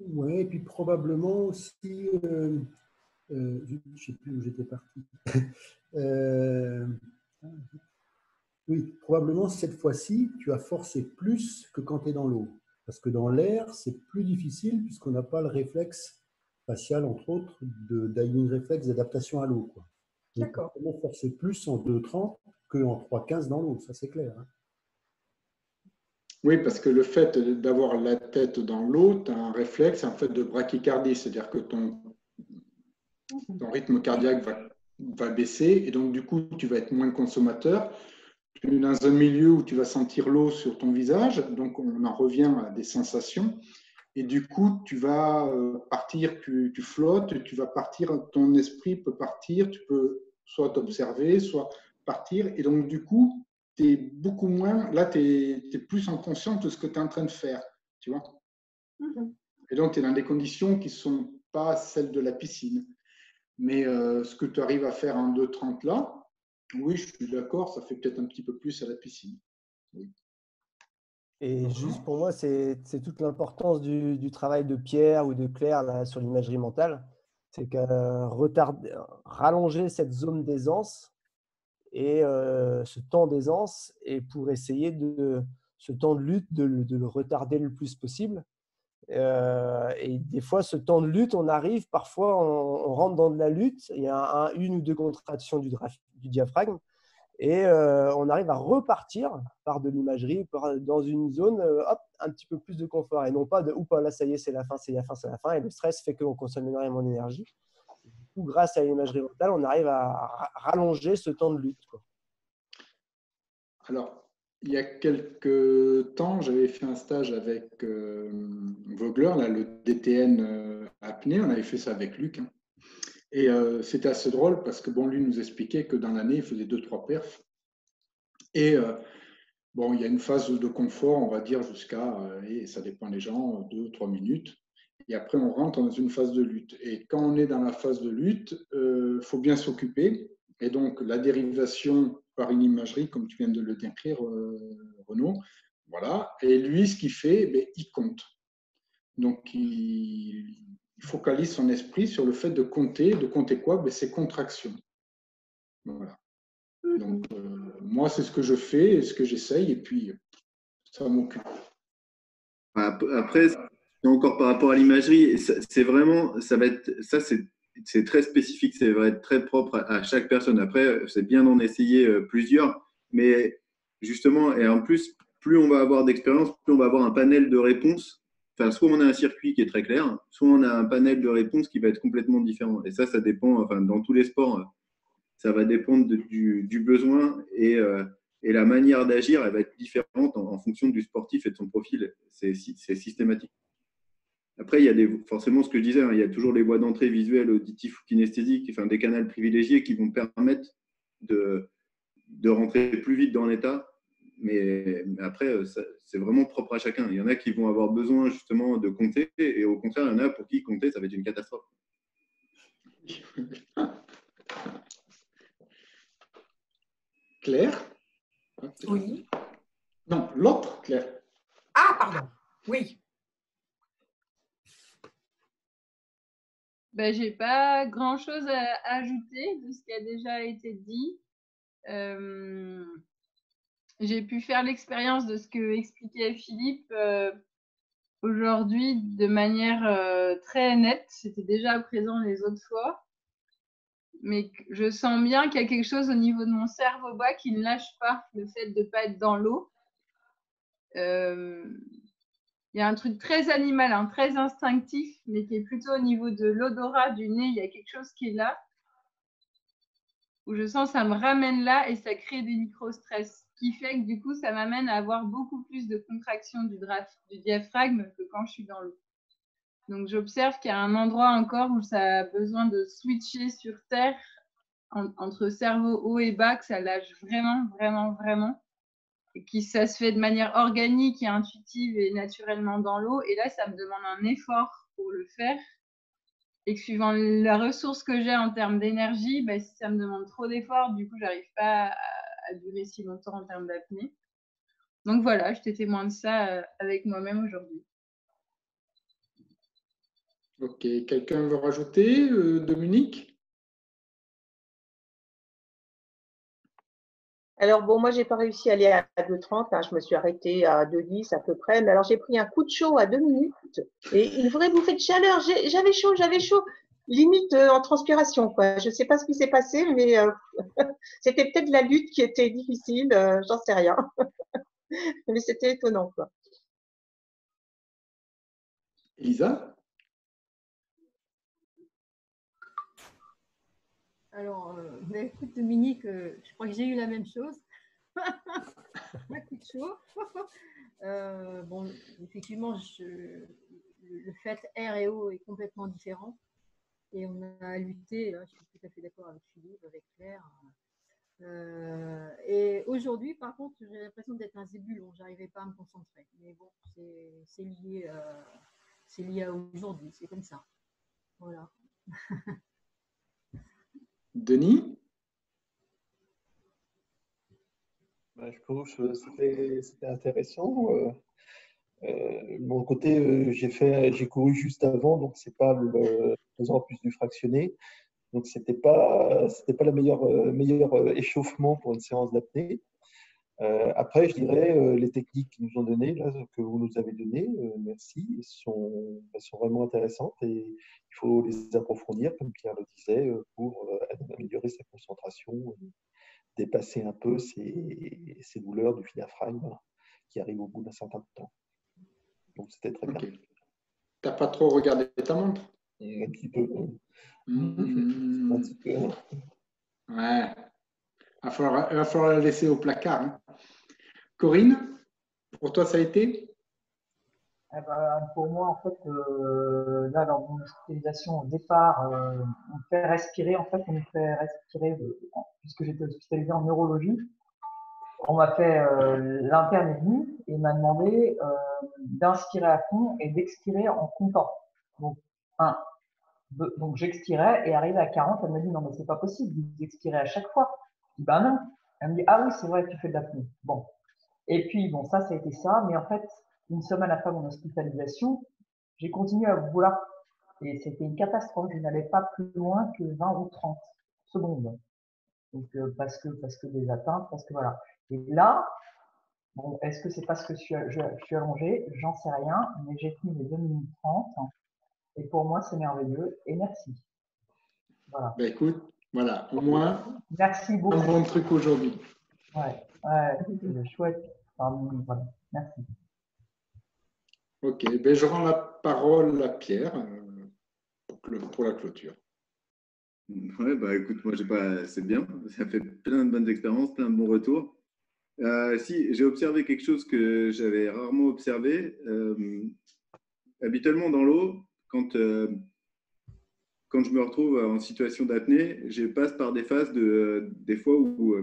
G: Oui, et puis probablement aussi, je ne sais plus où j'étais parti. Oui, probablement cette fois-ci, tu as forcé plus que quand tu es dans l'eau. Parce que dans l'air, c'est plus difficile puisqu'on n'a pas le réflexe facial, entre autres, d'un réflexe d'adaptation à l'eau.
H: D'accord.
G: On va forcer plus en 2,30 qu'en 3,15 dans l'eau, ça c'est clair. Hein.
B: Oui, parce que le fait d'avoir la tête dans l'eau, tu as un réflexe en fait de brachycardie, c'est-à-dire que ton rythme cardiaque va baisser et donc du coup, tu vas être moins consommateur. Tu es dans un milieu où tu vas sentir l'eau sur ton visage, donc on en revient à des sensations. Et du coup, tu vas partir, tu flottes, tu vas partir, ton esprit peut partir, tu peux soit t'observer, soit partir. Et donc, du coup, tu es beaucoup moins, là, tu es plus en conscience de ce que tu es en train de faire, tu vois. Et donc, tu es dans des conditions qui ne sont pas celles de la piscine. Mais ce que tu arrives à faire en 2,30 là, oui, je suis d'accord, ça fait peut-être un petit peu plus à la piscine. Oui.
F: Et juste pour moi, c'est toute l'importance du travail de Pierre ou de Claire là, sur l'imagerie mentale. C'est que rallonger cette zone d'aisance et ce temps d'aisance et pour essayer ce temps de lutte, de le retarder le plus possible. Et des fois, ce temps de lutte, on arrive, parfois, on rentre dans de la lutte, il y a une ou deux contractions du diaphragme, et on arrive à repartir par de l'imagerie, dans une zone, un petit peu plus de confort, et non pas de « oups, là, ça y est, c'est la fin, c'est la fin, c'est la fin », et le stress fait qu'on consomme énormément d'énergie. Du coup, grâce à l'imagerie mentale, on arrive à rallonger ce temps de lutte, quoi.
B: Alors, il y a quelques temps, j'avais fait un stage avec Vogler, là, le DTN apnée. On avait fait ça avec Luc. Hein. Et c'était assez drôle parce que bon, lui nous expliquait que dans l'année, il faisait 2-3 perfs. Et bon, il y a une phase de confort, on va dire, jusqu'à, et ça dépend des gens, 2-3 minutes. Et après, on rentre dans une phase de lutte. Et quand on est dans la phase de lutte, il faut bien s'occuper. Et donc, la dérivation par une imagerie, comme tu viens de le décrire, Renaud, voilà. Et lui, ce qu'il fait, ben, il compte. Donc, il focalise son esprit sur le fait de compter. De compter quoi? Ben, ses contractions. Voilà. Donc, moi, c'est ce que je fais et ce que j'essaye. Et puis, ça m'occupe.
A: Après, encore par rapport à l'imagerie, c'est vraiment, ça va être, ça c'est très spécifique, ça va être très propre à chaque personne. Après, c'est bien d'en essayer plusieurs, mais justement, et en plus, plus on va avoir d'expérience, plus on va avoir un panel de réponses. Enfin, soit on a un circuit qui est très clair, soit on a un panel de réponses qui va être complètement différent. Et ça dépend, enfin, dans tous les sports, ça va dépendre du besoin et la manière d'agir, elle va être différente en fonction du sportif et de son profil. C'est systématique. Après, il y a forcément ce que je disais, hein, il y a toujours les voies d'entrée visuelles, auditives ou kinesthésiques, enfin, des canaux privilégiés qui vont permettre de rentrer plus vite dans l'état. Mais après, c'est vraiment propre à chacun. Il y en a qui vont avoir besoin justement de compter, et au contraire, il y en a pour qui compter, ça va être une catastrophe.
B: Claire?
H: Oui.
B: Non, l'autre, Claire.
H: Ah, pardon. Oui.
I: Ben, j'ai pas grand-chose à ajouter de ce qui a déjà été dit. J'ai pu faire l'expérience de ce que expliquait Philippe aujourd'hui de manière très nette. C'était déjà présent les autres fois. Mais je sens bien qu'il y a quelque chose au niveau de mon cerveau bas qui ne lâche pas le fait de ne pas être dans l'eau. Il y a un truc très animal, hein, très instinctif, mais qui est plutôt au niveau de l'odorat du nez. Il y a quelque chose qui est là, où je sens que ça me ramène là et ça crée des micro-stress, ce qui fait que du coup, ça m'amène à avoir beaucoup plus de contraction du diaphragme que quand je suis dans l'eau. Donc, j'observe qu'il y a un endroit encore où ça a besoin de switcher sur terre entre cerveau haut et bas, que ça lâche vraiment, vraiment, vraiment. Et que ça se fait de manière organique et intuitive et naturellement dans l'eau. Et là, ça me demande un effort pour le faire. Et que suivant la ressource que j'ai en termes d'énergie, bah, si ça me demande trop d'efforts, du coup, j'arrive pas à durer si longtemps en termes d'apnée. Donc voilà, j'étais témoin de ça avec moi-même aujourd'hui.
B: Ok, quelqu'un veut rajouter? Dominique?
E: Alors, bon, moi, j'ai pas réussi à aller à 2,30. Hein, je me suis arrêtée à 2,10 à peu près. Mais alors, j'ai pris un coup de chaud à 2 minutes et une vraie bouffée de chaleur. J'avais chaud. Limite en transpiration, quoi. Je sais pas ce qui s'est passé, mais c'était peut-être la lutte qui était difficile. J'en sais rien. Mais c'était étonnant, quoi.
B: Elisa?
C: Alors, écoute, Dominique, je crois que j'ai eu la même chose. Un coup de chaud. Bon, effectivement, le fait air et eau est complètement différent. Et on a lutté, là, je suis tout à fait d'accord avec Philippe, avec Claire. Et aujourd'hui, par contre, j'ai l'impression d'être un zébulon. J'arrivais pas à me concentrer. Mais bon, c'est lié à aujourd'hui. C'est comme ça. Voilà.
B: Denis?
J: Je trouve que c'était intéressant. De mon côté, j'ai couru juste avant, donc c'est pas faisant plus du fractionné. Donc c'était pas le meilleur échauffement pour une séance d'apnée. Après, je dirais les techniques qu'ils nous ont données, là, que vous nous avez données, merci, sont vraiment intéressantes et il faut les approfondir, comme Pierre le disait, pour améliorer sa concentration, dépasser un peu ces douleurs du diaphragme qui arrivent au bout d'un certain temps. Donc c'était très bien.
B: T'as pas trop regardé ta montre?
J: Un petit peu.
B: Un petit peu. Ouais. Il va falloir la laisser au placard. Hein. Corinne, pour toi, ça a été?
D: Eh ben, pour moi, en fait, là, dans mon hospitalisation, au départ, on me fait respirer. En fait, on me fait respirer, puisque j'étais hospitalisée en neurologie. On m'a fait, l'interne est venu et m'a demandé d'inspirer à fond et d'expirer en comptant. Donc, 1, 2, donc j'expirais et arrivé à 40, elle m'a dit non, mais c'est pas possible, vous expirez à chaque fois. Je dis ben non. Elle me dit ah oui, c'est vrai, tu fais de l'apnée. Bon. Et puis, bon, ça a été ça, mais en fait, une semaine après mon hospitalisation, j'ai continué à vouloir, et c'était une catastrophe, je n'allais pas plus loin que 20 ou 30 secondes. Donc, parce que des atteintes, parce que voilà. Et là, bon, est-ce que c'est parce que je suis allongée? J'en sais rien, mais j'ai tenu les 2 minutes 30, et pour moi, c'est merveilleux, et merci. Voilà.
B: Ben écoute, voilà, au moins,
D: merci beaucoup.
B: Un bon truc aujourd'hui.
D: Ouais, c'est chouette. Voilà, merci.
B: Ok, ben je rends la parole à Pierre pour la clôture.
A: Ouais, bah écoute, moi, c'est bien. Ça fait plein de bonnes expériences, plein de bons retours. Si, j'ai observé quelque chose que j'avais rarement observé. Habituellement, dans l'eau, quand je me retrouve en situation d'apnée, je passe par des phases des fois où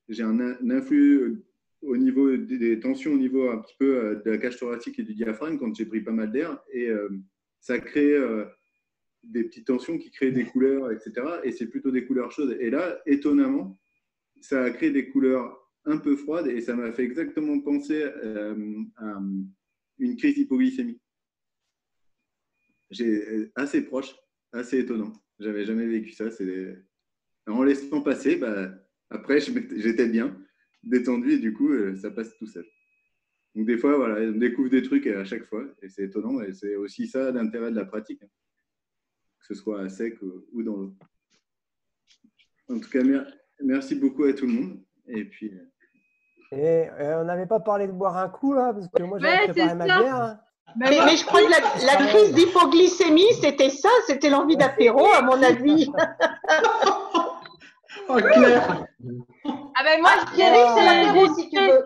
A: j'ai un influx au niveau des tensions, au niveau un petit peu de la cage thoracique et du diaphragme, quand j'ai pris pas mal d'air, et ça crée des petites tensions qui créent des couleurs, etc. Et c'est plutôt des couleurs chaudes. Et là, étonnamment, ça a créé des couleurs un peu froides et ça m'a fait exactement penser à une crise d'hypoglycémie. Assez proche, assez étonnant. J'avais jamais vécu ça. En laissant passer, après, j'étais bien détendu et du coup, ça passe tout seul. Donc des fois, voilà, on découvre des trucs à chaque fois et c'est étonnant. Et c'est aussi ça l'intérêt de la pratique, que ce soit à sec ou dans l'eau. En tout cas, merci beaucoup à tout le monde. Et puis.
F: Et on n'avait pas parlé de boire un coup là, parce que moi j'avais préparé ma bière. Hein.
E: Mais je crois que la crise d'hypoglycémie, c'était ça, c'était l'envie d'apéro, à mon avis.
B: Oh, Claire.
I: Ah ben moi, je dirais que c'est l'apéro si tu veux.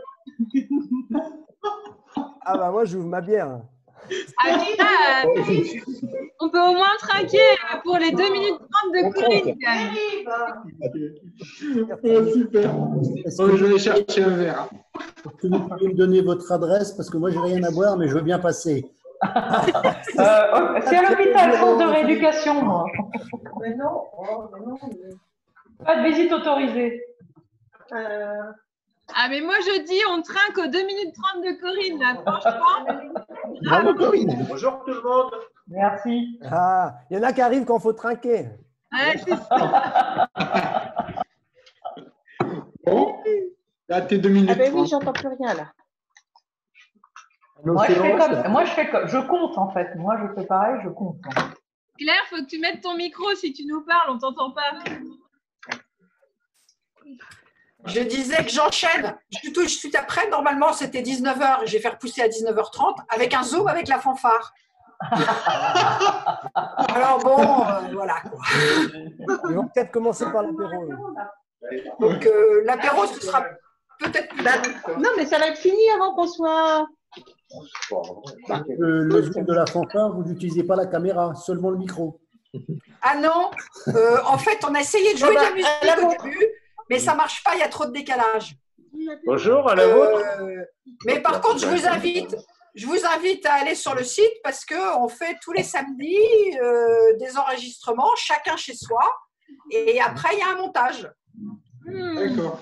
F: Ah bah moi, j'ouvre ma bière.
I: Ah, on peut au moins trinquer pour les 2 minutes 30 de Corinne.
B: Super. Je vais chercher un verre.
G: Est-ce que vous pouvez me donner votre adresse? Parce que moi, j'ai rien à boire, mais je veux bien passer.
D: C'est à l'hôpital, centre de rééducation, moi.
H: Mais non,
D: Pas de visite autorisée.
I: Ah mais moi je dis on trinque aux 2 minutes 30 de Corinne là, franchement.
J: Bravo Corinne.
K: Bonjour tout le monde.
D: Merci.
F: Ah, il y en a qui arrivent quand il faut trinquer.
I: Ouais, c'est ça.
B: Bon, là t'es 2 minutes.
E: Ah ben oui, j'entends plus rien là.
D: Moi, je compte en fait. Moi, je fais pareil, je compte.
I: Claire, faut que tu mettes ton micro si tu nous parles, on t'entend pas.
H: Je disais que j'enchaîne. Tout de suite après, normalement, c'était 19h et j'ai fait repousser à 19h30 avec un zoom avec la fanfare. Alors bon, voilà quoi.
F: Ils vont peut-être commencer par l'apéro.
H: Donc l'apéro, ce sera peut-être plus tard.
E: Non, mais ça va être fini avant qu'on soit.
G: Le zoom de la fanfare, vous n'utilisez pas la caméra, seulement le micro.
H: Ah non, en fait, on a essayé de jouer de la musique au début, mais ça ne marche pas, il y a trop de décalage.
K: Bonjour, à la vôtre.
H: Mais par contre, je vous invite à aller sur le site parce qu'on fait tous les samedis des enregistrements, chacun chez soi, et après, il y a un montage.
B: D'accord.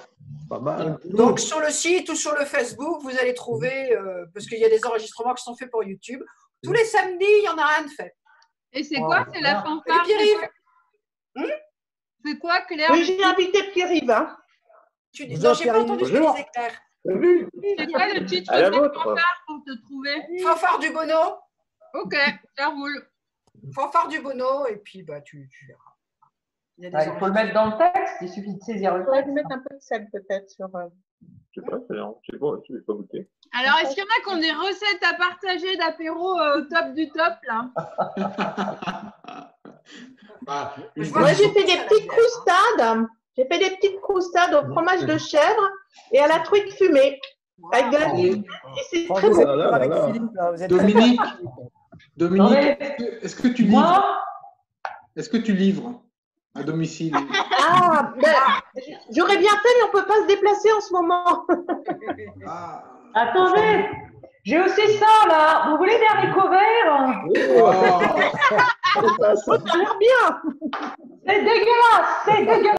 J: Pas mal.
H: Donc, sur le site ou sur le Facebook, vous allez trouver, parce qu'il y a des enregistrements qui sont faits pour YouTube. Tous les samedis, il y en a un de fait.
I: Et c'est quoi? C'est la fanfare? C'est quoi, Claire?
E: Oui, j'ai invité Pierre-Yves. Hein.
H: Non, je n'ai pas entendu ce que disait Claire.
I: C'est quoi le titre de la fanfare pour te trouver?
H: Fanfare du Bono.
I: Ok, ça roule.
H: Fanfare du Bono, et puis tu verras.
D: Il faut le mettre dans le texte, il suffit de saisir le texte.
E: Je vais mettre un peu de sel peut-être sur.
K: Je sais pas, c'est bon, je ne vais pas goûter.
I: Alors, est-ce qu'il y en a qui ont des recettes à partager d'apéro au top du top, là?
E: Moi, j'ai fait des petites croustades. J'ai fait des petites croustades au fromage de chèvre et à la truite fumée. Avec de la
B: Et-
E: et c'est
F: Franck,
E: très
F: vous
E: bon.
F: êtes
K: là, là,
F: d'accord avec
K: là.
F: Philippe, là, vous êtes très
B: Dominique,
F: d'accord avec Philippe.
B: Dominique,
D: Attendez.
B: est-ce que tu livres?
D: Moi,
B: Est-ce que tu livres à domicile?
E: Ah, ben, j'aurais bien fait, mais on ne peut pas se déplacer en ce moment.
B: Ah,
D: attendez, j'ai aussi ça là. Vous voulez des haricots verts?
B: oh,
E: Ça a l'air bien.
D: C'est dégueulasse, c'est dégueulasse.